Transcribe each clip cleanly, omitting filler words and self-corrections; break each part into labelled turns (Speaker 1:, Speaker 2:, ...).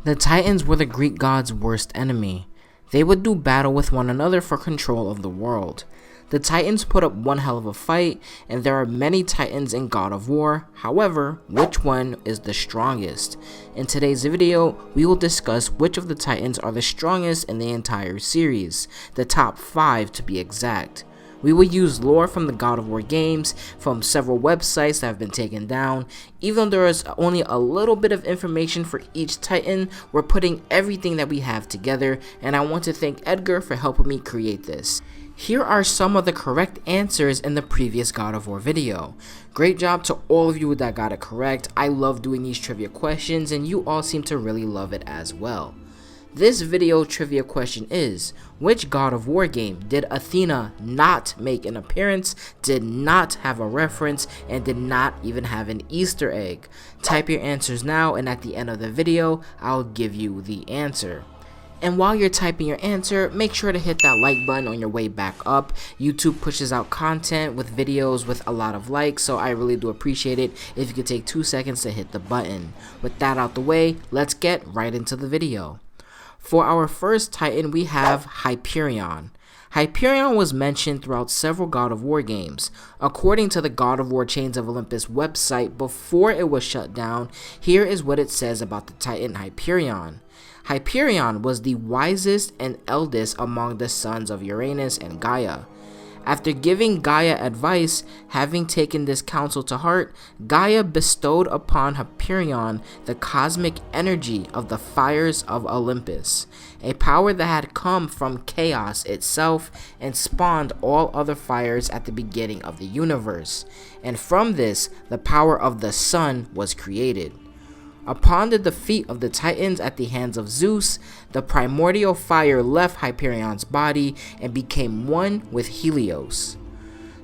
Speaker 1: The Titans were the Greek gods' worst enemy. They would do battle with one another for control of the world. The Titans put up one hell of a fight, and there are many Titans in God of War. However, which one is the strongest? In today's video, we will discuss which of the Titans are the strongest in the entire series, the top 5 to be exact. We will use lore from the God of War games, from several websites that have been taken down. Even though there is only a little bit of information for each Titan, we're putting everything that we have together, and I want to thank Edgar for helping me create this. Here are some of the correct answers in the previous God of War video. Great job to all of you that got it correct. I love doing these trivia questions, and you all seem to really love it as well. This video trivia question is, which God of War game did Athena not make an appearance, did not have a reference, and did not even have an Easter egg? Type your answers now, and at the end of the video, I'll give you the answer. And while you're typing your answer, make sure to hit that like button on your way back up. YouTube pushes out content with videos with a lot of likes, so I really do appreciate it if you could take 2 seconds to hit the button. With that out the way, let's get right into the video. For our first Titan, we have Hyperion. Hyperion was mentioned throughout several God of War games. According to the God of War Chains of Olympus website before it was shut down, here is what it says about the Titan Hyperion. Hyperion was the wisest and eldest among the sons of Uranus and Gaia. After giving Gaia advice, having taken this counsel to heart, Gaia bestowed upon Hyperion the cosmic energy of the fires of Olympus, a power that had come from chaos itself and spawned all other fires at the beginning of the universe, and from this, the power of the sun was created. Upon the defeat of the Titans at the hands of Zeus, the primordial fire left Hyperion's body and became one with Helios.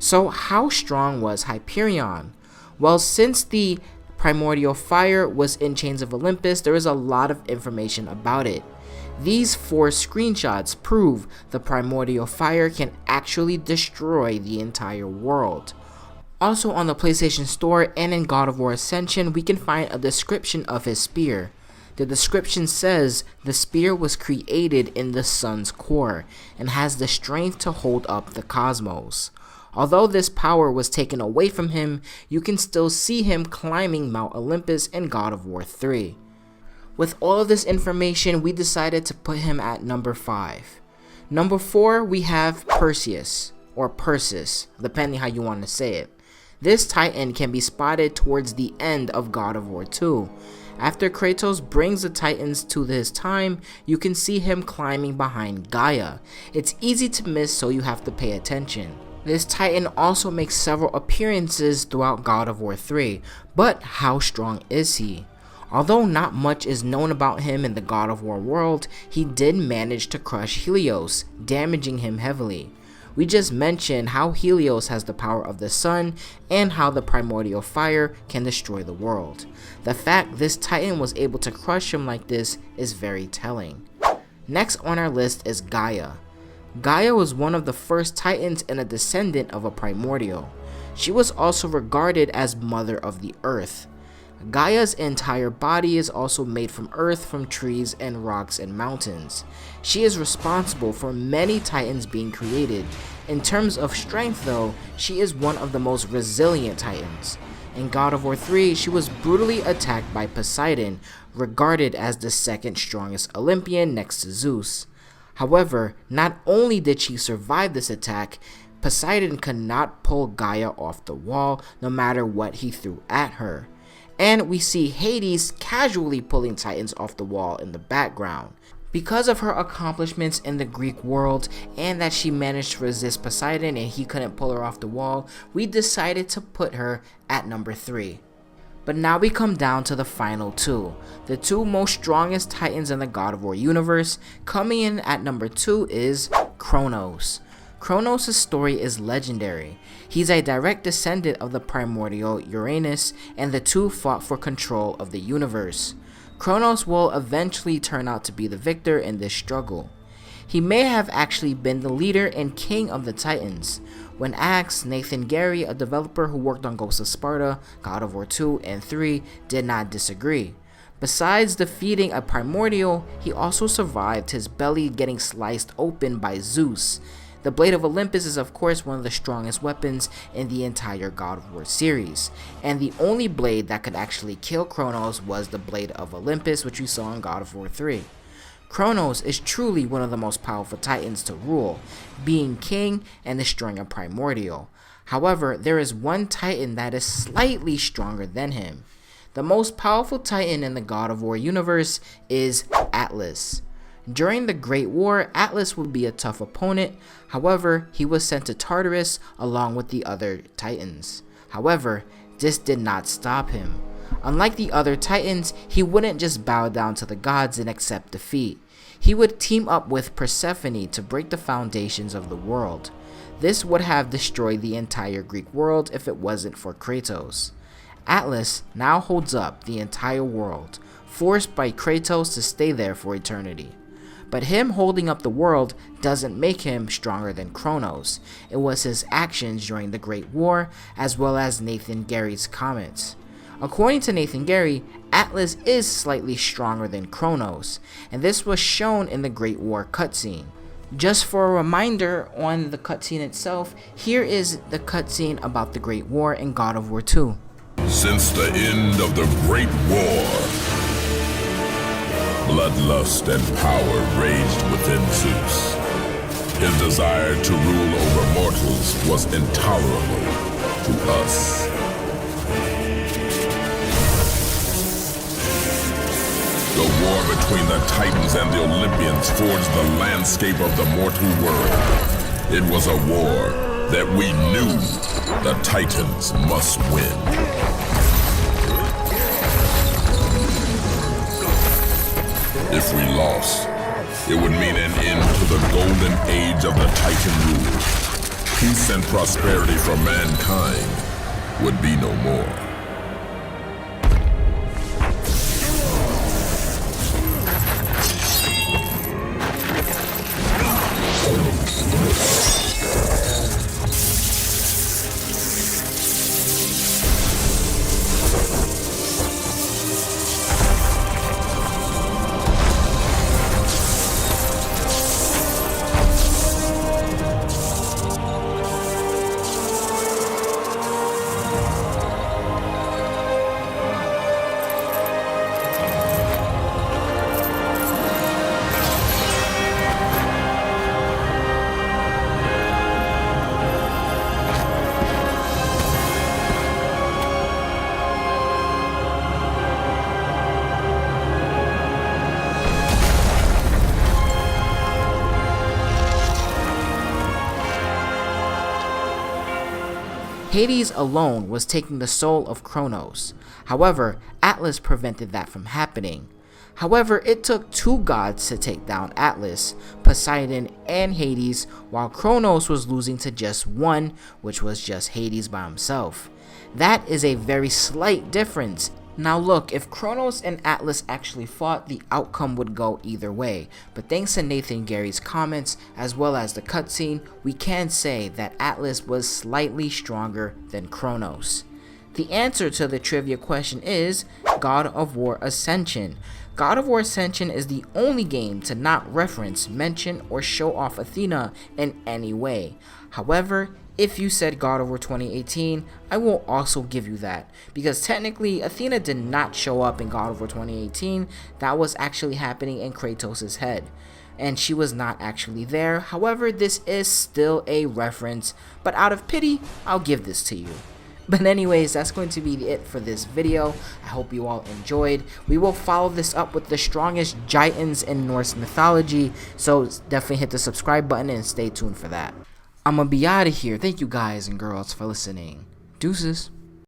Speaker 1: So how strong was Hyperion? Well, since the primordial fire was in Chains of Olympus, there is a lot of information about it. These 4 screenshots prove the primordial fire can actually destroy the entire world. Also on the PlayStation Store and in God of War Ascension, we can find a description of his spear. The description says the spear was created in the sun's core and has the strength to hold up the cosmos. Although this power was taken away from him, you can still see him climbing Mount Olympus in God of War 3. With all of this information, we decided to put him at number 5. Number 4, we have Perseus, or Perseus, depending how you want to say it. This Titan can be spotted towards the end of God of War 2. After Kratos brings the Titans to his time, you can see him climbing behind Gaia. It's easy to miss, so you have to pay attention. This Titan also makes several appearances throughout God of War 3, but how strong is he? Although not much is known about him in the God of War world, he did manage to crush Helios, damaging him heavily. We just mentioned how Helios has the power of the sun and how the primordial fire can destroy the world. The fact this Titan was able to crush him like this is very telling. Next on our list is Gaia. Gaia was one of the first Titans and a descendant of a primordial. She was also regarded as Mother of the Earth. Gaia's entire body is also made from earth, from trees and rocks and mountains. She is responsible for many Titans being created. In terms of strength though, she is one of the most resilient Titans. In God of War 3, she was brutally attacked by Poseidon, regarded as the second strongest Olympian next to Zeus. However, not only did she survive this attack, Poseidon could not pull Gaia off the wall no matter what he threw at her. And we see Hades casually pulling Titans off the wall in the background. Because of her accomplishments in the Greek world and that she managed to resist Poseidon and he couldn't pull her off the wall, we decided to put her at number 3. But now we come down to the final 2. The 2 most strongest Titans in the God of War universe. Coming in at number 2 is Kronos. Kronos' story is legendary. He's a direct descendant of the primordial Uranus, and the two fought for control of the universe. Kronos will eventually turn out to be the victor in this struggle. He may have actually been the leader and king of the Titans. When asked, Nathan Gary, a developer who worked on Ghost of Sparta, God of War 2 and 3, did not disagree. Besides defeating a primordial, he also survived his belly getting sliced open by Zeus. The Blade of Olympus is of course one of the strongest weapons in the entire God of War series, and the only blade that could actually kill Kronos was the Blade of Olympus, which we saw in God of War 3. Kronos is truly one of the most powerful titans to rule, being king and destroying a primordial. However, there is one titan that is slightly stronger than him. The most powerful titan in the God of War universe is Atlas. During the Great War, Atlas would be a tough opponent. However, he was sent to Tartarus along with the other titans. However, this did not stop him. Unlike the other titans, he wouldn't just bow down to the gods and accept defeat. He would team up with Persephone to break the foundations of the world. This would have destroyed the entire Greek world if it wasn't for Kratos. Atlas now holds up the entire world, forced by Kratos to stay there for eternity. But him holding up the world doesn't make him stronger than Kronos. It was his actions during the Great War, as well as Nathan Gary's comments. According to Nathan Gary, Atlas is slightly stronger than Kronos, and this was shown in the Great War cutscene. Just for a reminder on the cutscene itself, here is the cutscene about the Great War in God of War 2.
Speaker 2: Since the end of the Great War, bloodlust and power raged within Zeus. His desire to rule over mortals was intolerable to us. The war between the Titans and the Olympians forged the landscape of the mortal world. It was a war that we knew the Titans must win. If we lost, it would mean an end to the golden age of the Titan rule. Peace and prosperity for mankind would be no more.
Speaker 1: Hades alone was taking the soul of Kronos. However, Atlas prevented that from happening. However, it took two gods to take down Atlas, Poseidon and Hades, while Kronos was losing to just one, which was just Hades by himself. That is a very slight difference. Now look, if Kronos and Atlas actually fought, the outcome would go either way, but thanks to Nathan Gary's comments as well as the cutscene, we can say that Atlas was slightly stronger than Kronos. The answer to the trivia question is God of War Ascension. God of War Ascension is the only game to not reference, mention, or show off Athena in any way. However, if you said God of War 2018, I will also give you that, because technically Athena did not show up in God of War 2018. That was actually happening in Kratos' head, and she was not actually there. However, this is still a reference, but out of pity, I'll give this to you. But anyways, that's going to be it for this video. I hope you all enjoyed. We will follow this up with the strongest giants in Norse mythology, so definitely hit the subscribe button and stay tuned for that. I'm gonna be out of here. Thank you guys and girls for listening. Deuces.